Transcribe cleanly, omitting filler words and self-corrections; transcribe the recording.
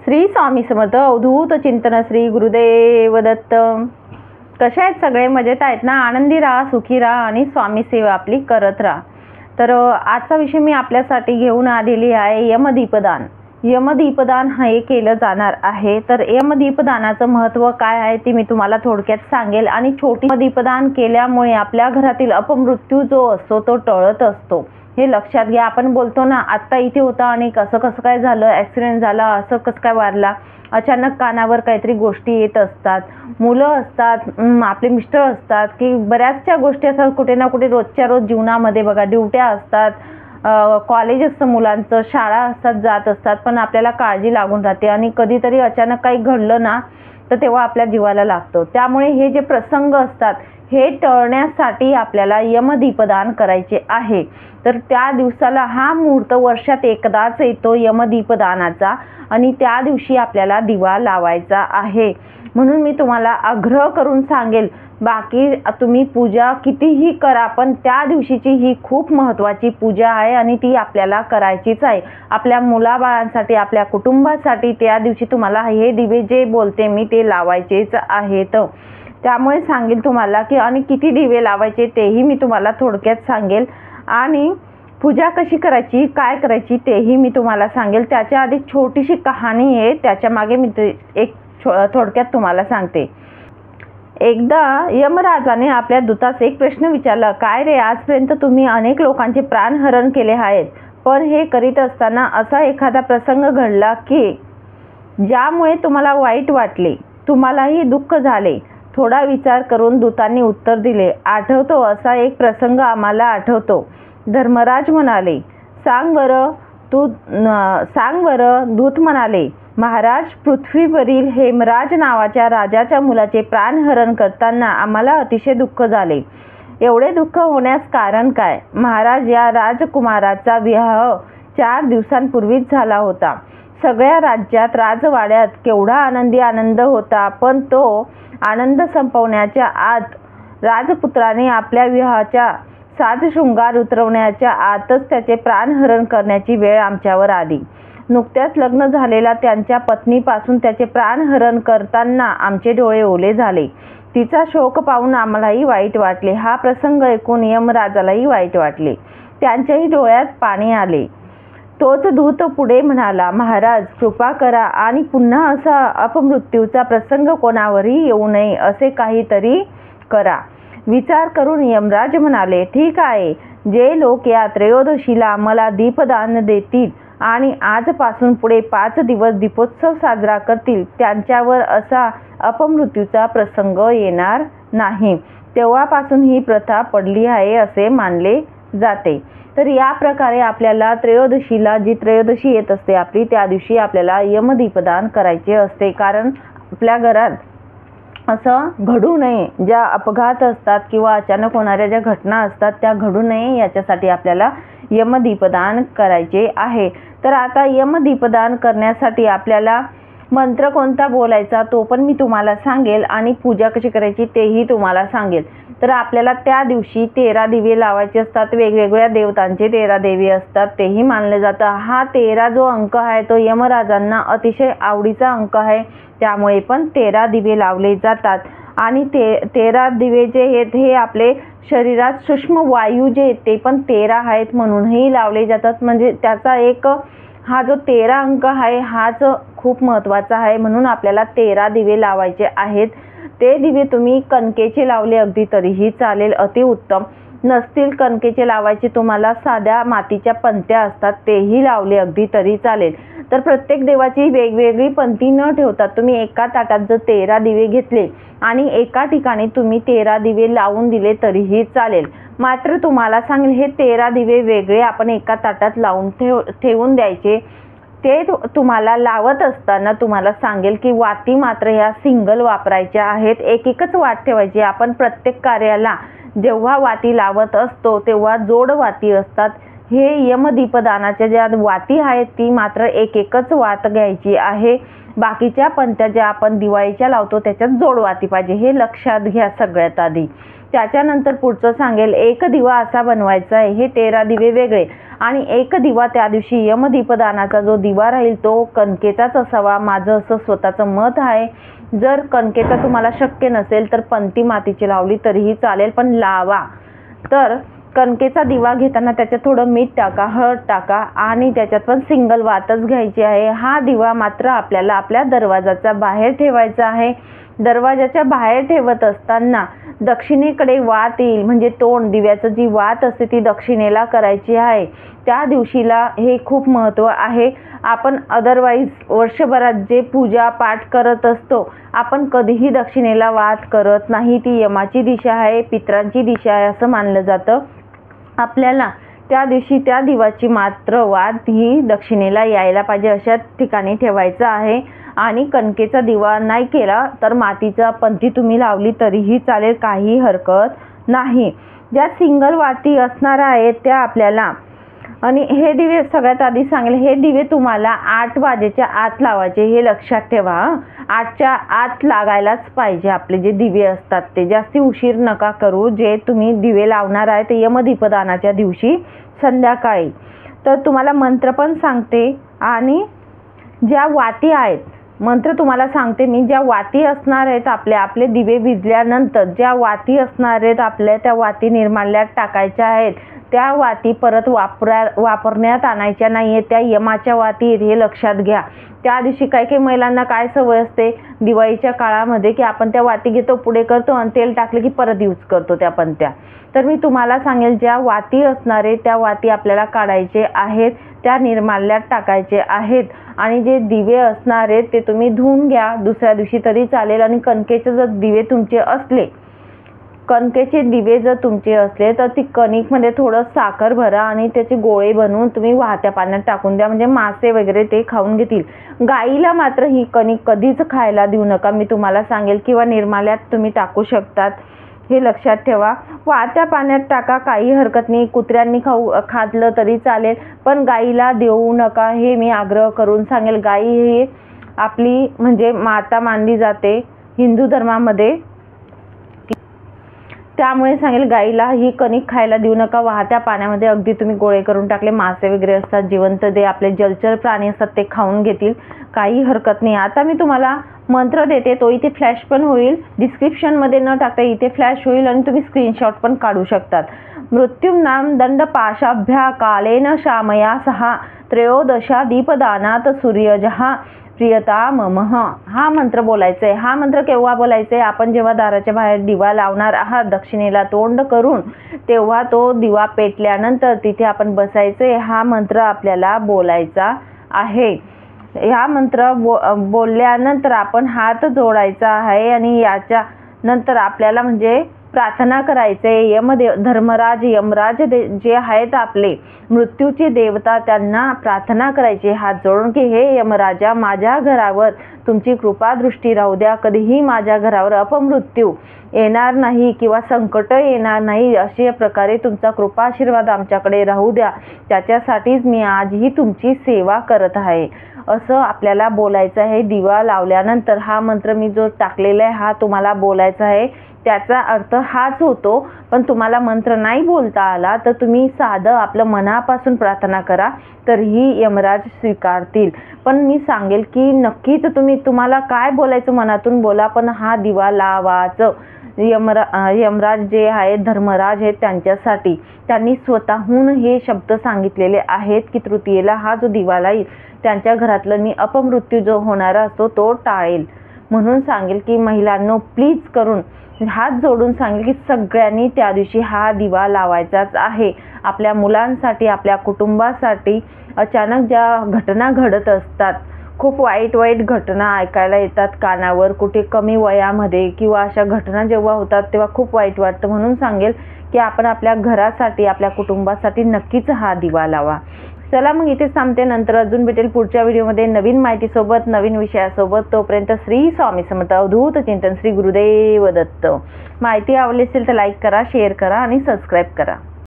श्री स्वामी समर्थ अवधूत चिंतन श्री गुरुदेव दत्त। कसे आहेत सगळे? मजेत आहेत ना? आनंदी राहा, सुखी राहा आणि स्वामी सेवा आपली करत राहा। तर आजचा विषय मी आपल्यासाठी घेऊन आलेली आहे यमदीपदान। यमदीपदान हे केलं जाणार आहे। तर यमदीपदानाचं महत्त्व काय आहे ते मी तुम्हाला थोडक्यात सांगेल। आणि छोटी यमदीपदान केल्यामुळे आपल्या घरातील अपमृत्यू जो असतो तो टळत असतो, हे लक्षात घ्या। आपण बोलतो ना, आत्ता इथे होता आणि कसं काय झालं, ॲक्सिडेंट झाला, असं कसं काय वारला, अचानक कानावर काहीतरी गोष्टी येत असतात, मुलं असतात, आपले मिस्टर असतात, की बऱ्याचशा गोष्टी असतात कुठे ना कुठे रोजच्या रोज जीवनामध्ये बघा, ड्युट्या असतात, कॉलेज असतं मुलांचं, शाळा असतात, जात असतात, पण आपल्याला काळजी लागून राहते आणि कधीतरी अचानक काही घडलं ना तर तेव्हा आपल्या जीवाला लागतो। त्यामुळे हे जे प्रसंग असतात हे टळण्यासाठी आपल्याला यमदीपदान करायचे आहे। तर त्या दिवसाला हा मुहूर्त वर्षात एकदाच येतो यमदीपदानाचा, आणि त्या दिवशी आपल्याला दिवा लावायचा आहे। म्हणून मी तुम्हाला आग्रह करून सांगेल, बाकी तुम्ही पूजा कितीही करा, पण त्या दिवशीची ही खूप महत्त्वाची पूजा आहे आणि ती आपल्याला करायचीच आहे। आपल्या मुलाबाळांसाठी, आपल्या कुटुंबासाठी त्या दिवशी तुम्हाला हे दिवे जे बोलते मी ते लावायचेच आहेत। त्यामुळे सांगेल तुम्हाला की आणि किती दिवे लावायचे तेही मी तुम्हाला थोडक्यात सांगेल, आणि पूजा कशी करायची, काय करायची तेही मी तुम्हाला सांगेल। त्याच्या आधी छोटीशी कहाणी आहे, त्याच्या मागे मी एक थोडक्यात तुम्हाला सांगते। एकदा यमराजाने आपल्या दूतास एक प्रश्न विचारला, काय रे, आजपर्यंत तुम्ही अनेक लोकांचे प्राणहरण केले आहेत, पण हे करीत असताना असा एखादा प्रसंग घडला की ज्यामुळे तुम्हाला वाईट वाटले, तुम्हालाही दुःख झाले? थोडा विचार करून दूतांनी उत्तर दिले, आठवतो, असा एक प्रसंग आम्हाला आठवतो। धर्मराज म्हणाले, सांग बरं। दूत म्हणाले, महाराज, पृथ्वीवरील हेमराज नावाच्या राजाच्या मुलाचे प्राणहरण करताना आम्हाला अतिशय दुःख झाले। एवढे दुःख होण्यास कारण काय? महाराज, या राजकुमाराचा विवाह 4 दिवसांपूर्वीच झाला होता। सगळ्या राज्यात, राजवाड्यात केवढा आनंद होता, पण तो आनंद संपवण्याच्या आत राजपुत्राने आपल्या विवाहाच्या साजशृंगार उतरवण्याच्या आतच त्याचे प्राणहरण करण्याची वेळ आमच्यावर आली। नुकत्याच लग्न झालेला त्यांच्या पत्नीपासून त्याचे प्राणहरण करताना आमचे डोळे ओले झाले। तिचा शोक पाहून आम्हालाही वाईट वाटले। हा प्रसंग ऐकून यमराजालाही वाईट वाटले, त्यांच्याही डोळ्यात पाणी आले। तोच दूत पुढे म्हणाला, महाराज, कृपा करा आणि पुन्हा असा अपमृत्यूचा प्रसंग कोणावरही येऊ नये असे काहीतरी करा। विचार करून यमराज म्हणाले, ठीक आहे, जे लोक या त्रयोदशीला मला दीपदान देतील आणि आजपासून पुढे 5 दिवस दीपोत्सव साजरा करतील, त्यांच्यावर असा अपमृत्यूचा प्रसंग येणार नाही। तेव्हापासून ही प्रथा पडली आहे असे मानले जाते। तर या प्रकारे आपल्याला त्रयोदशीला, जी त्रयोदशी येत असते आपली, त्या दिवशी आपल्याला यमदीपदान करायचे असते। कारण आपल्या घरात असं घडू नये, ज्या अपघात असतात किंवा अचानक होणाऱ्या ज्या घटना असतात त्या घडू नये, याच्यासाठी आपल्याला यमदीपदान करायचे आहे। तर आता यमदीपदान करण्यासाठी आपल्याला मंत्र कोणता बोलायचा तो पण मी तुम्हाला सांगेल, आणि पूजा कशी करायची तेही तुम्हाला सांगेल। तर आपल्याला त्या दिवशी 13 दिवे लावायचे असतात, वेगवेगळ्या देवतांचे 13 देवी असतात, तेही मानले जातं। हा 13 जो अंक आहे तो यमराजांना अतिशय आवडीचा अंक आहे, त्यामुळे पण 13 दिवे लावले जातात। आणि 13 दिवे जे आहेत हे आपले शरीरात सूक्ष्म वायू जे आहेत ते पण 13 आहेत म्हणूनही लावले जातात। म्हणजे त्याचा एक हा जो 13 अंक आहे हाच खूप महत्त्वाचा आहे, म्हणून आपल्याला 13 दिवे लावायचे आहेत। ते दिवे तुम्ही कणकेचे लावले अगदी तरीही चालेल, अतिउत्तम। नसतील कणकेचे लावायचे, तुम्हाला साध्या मातीच्या पंत्या असतात तेही लावले अगदी तरी चालेल। तर प्रत्येक देवाची वेगवेगळी पंथी न ठेवता तुम्ही एका ताटात जर 13 दिवे घेतले आणि एका ठिकाणी तुम्ही 13 दिवे लावून दिले तरीही चालेल। मात्र तुम्हाला सांगेल, हे 13 दिवे वेगळे आपण एका ताटात लावून ठेवून द्यायचे। ते तुम्हाला लावत असताना तुम्हाला सांगेल की वाती मात्र ह्या सिंगल वापरायच्या आहेत, एकच वात ठेवायची। आपण प्रत्येक कार्याला जेव्हा वाती लावत असतो तेव्हा जोड वाती असतात, हे यमदीपदानाच्या ज्या वाती आहेत ती मात्र एकच वात घ्यायची आहे. बाकीच्या पंत्या ज्या आपण दिवाळीच्या लावतो त्याच्यात जोडवाती पाहिजे, हे लक्षात घ्या सगळ्यात आधी. त्याच्यानंतर पुढचं सांगेल, एक दिवा असा बनवायचा आहे, हे 13 दिवे वेगळे आणि एक दिवा त्या दिवशी यमदीपदानाचा जो दिवा राहील तो कणकेचाच असावा, माझं असं स्वतःचं मत आहे. जर कणकेचा तुम्हाला शक्य नसेल तर पंती मातीची लावली तरीही चालेल, पण लावा. तर कणकेचा दिवा घेताना त्याच्यात थोडं मीठ टाका, हळद टाका आणि त्याच्यात पण सिंगल वातच घ्यायची आहे. हा दिवा मात्र आपल्याला आपल्या दरवाजाच्या बाहेर ठेवायचा आहे. दरवाजाच्या बाहेर ठेवत असताना दक्षिणेकडे वात येईल, म्हणजे तोंड दिव्याचं जी वात असते ती दक्षिणेला करायची आहे. त्या दिवशीला हे खूप महत्त्व आहे. आपण अदरवाईज वर्षभरात जे पूजा पाठ करत असतो आपण कधीही दक्षिणेला वात करत नाही. ती यमाची दिशा आहे, पितरांची दिशा आहे असं मानलं जातं. आपल्याला त्या दिवशी त्या दिवाची मात्र वात ही दक्षिणेला यायला पाहिजे अशा ठिकाणी ठेवायचं आहे. आणि कणकेचा दिवा नाही केला तर मातीचा पंती तुम्ही लावली तरीही चालेल, काही हरकत नाही. ज्या सिंगल वाती असणार आहेत त्या आपल्याला, आणि हे दिवे सगळ्यात आधी सांगेल, हे दिवे तुम्हाला 8 वाजेच्या आत लावायचे, हे लक्षात ठेवा. 8च्या आत लागायलाच पाहिजे आपले जे दिवे असतात ते, जास्ती उशीर नका करू. जे तुम्ही दिवे लावणार आहे ते यमदीपदानाच्या दिवशी संध्याकाळी. तर तुम्हाला मंत्र पण सांगते आणि ज्या वाती आहेत, मंत्र तुम्हाला सांगते मी, ज्या वाती असणार आहेत आपले दिवे विझल्यानंतर ज्या वाती असणार आहेत आपल्या, त्या वाती निर्माल्यात टाकायच्या आहेत. त्या वाती परत वापरण्यात आणायच्या नाही आहेत, त्या यमाच्या वाती हे लक्षात घ्या. त्या दिवशी काही महिलांना काय सवय असते दिवाळीच्या काळामध्ये की आपण त्या वाती घेतो, पुढे करतो आणि तेल टाकले की परत यूज करतो त्या पंत्या. तर मी तुम्हाला सांगेल, ज्या वाती असणार आहेत त्या वाती आपल्याला काढायचे आहेत, त्या निर्माल्यात टाकायचे आहेत. आणि जे दिवे असणार आहेत ते तुम्ही धुवून घ्या, दुसऱ्या दिवशी तरी चालेल. आणि कणकेचे जर दिवे तुमचे असले, कणकेचे दिवे जर तुमचे असले तर ती कणिकमध्ये थोडं साखर भरा आणि त्याचे गोळे बनवून तुम्ही वाहत्या पाण्यात टाकून द्या, म्हणजे मासे वगैरे ते खाऊन घेतील. गाईला मात्र ही कणिक कधीच खायला देऊ नका, मी तुम्हाला सांगेल, किंवा निर्माल्यात तुम्ही टाकू शकतात, हे लक्षात ठेवा. वाहत्या पाण्यात टाका, काही हरकत नाही. कुत्र्यांनी खाल्लं तरी चालेल, पण गाईला देऊ नका, हे मी आग्रह करून सांगेल. गाई ही आपली म्हणजे माता मानली जाते हिंदू धर्मामध्ये, त्यामुळे सांगेल गाईला ही कणिक खायला देऊ नका. वाहत्या पाण्यामध्ये अगदी तुम्ही गोळे करून टाकले, मासे वगैरे असतात, जिवंत जे आपले जलचर प्राणी असतात ते खाऊन घेतील, काही हरकत नाही. आता मी तुम्हाला मंत्र देते, तो इथे फ्लॅश पण होईल, डिस्क्रिप्शनमध्ये न टाकता इथे फ्लॅश होईल आणि तुम्ही स्क्रीनशॉट पण काढू शकतात. मृत्युंनाम दंडपाशाभ्या कालेन शामया सहा त्रयोदशा दीपदानात सूर्यजहा प्रियता ममः. हा मंत्र बोलायचा आहे. हा मंत्र केव्हा बोलायचा आहे? आपण जेव्हा दाराच्या बाहेर दिवा लावणार आहात दक्षिणेला तोंड करून, तेव्हा तो दिवा पेटल्यानंतर तिथे आपण बसायचे, हा मंत्र आपल्याला बोलायचा आहे. हा मंत्र बोलल्यानंतर आपण हात जोडायचा आहे आणि याच्या नंतर आपल्याला म्हणजे प्रार्थना करायचे. धर्मराज यमराज जे आहेत आपले मृत्यूचे देवता, त्यांना प्रार्थना करायची हात जोडून की हे यमराजा, माझ्या घरावर तुमची कृपा दृष्टी राहू द्या, कधीही माझ्या घरावर अपमृत्यू येणार नाही किंवा संकट येणार नाही, अशा प्रकारे तुमचा कृपा आशीर्वाद आमच्याकडे राहू द्या, त्याच्यासाठीच मी आजही तुमची सेवा करत आहे, असं आपल्याला बोलायचं आहे. दिवा लावल्यानंतर हा मंत्र मी जो टाकलेला आहे हा तुम्हाला बोलायचा आहे. त्याचा अर्थ हाच होतो. पण तुम्हाला मंत्र नाही बोलता आला तर तुम्ही साधं आपलं मनापासून प्रार्थना करा, तरीही यमराज स्वीकारतील. पण मी सांगेल की नक्कीच तुम्हाला काय बोलायचं मनातून बोला, पण हा दिवा लावाचं. यमराज जे आहेत, धर्मराज आहेत, त्यांच्यासाठी त्यांनी स्वतःहून हे शब्द सांगितलेले आहेत की तृतीयेला हा जो दिवा लाईल त्यांच्या घरातलं मी अपमृत्यू जो होणारा असतो तो टाळेल. म्हणून सांगेल की महिलांनो प्लीज करून हात जोडून सांगेल की सगळ्यांनी त्या दिवशी हा दिवा लावायचाच आहे. आपल्या मुलांसाठी, आपल्या कुटुंबासाठी. अचानक ज्या घटना घडत असतात, खूप वाईट घटना ऐकायला येतात कानावर, कुठे कमी वयामध्ये किंवा अशा घटना जेव्हा होतात तेव्हा खूप वाईट वाटतं. म्हणून सांगेल की आपण आपल्या घरासाठी, आपल्या कुटुंबासाठी नक्कीच हा दिवा लावा. चला मग इथेच थांबते. नंतर अजून भेटेल पुढच्या व्हिडिओमध्ये नवीन माहितीसोबत, नवीन विषयासोबत. तोपर्यंत श्री स्वामी समर्थ अवधूत चिंतन. श्री गुरुदेव दत्त. माहिती आवडली असेल तर लाईक करा, शेअर करा आणि सबस्क्राईब करा.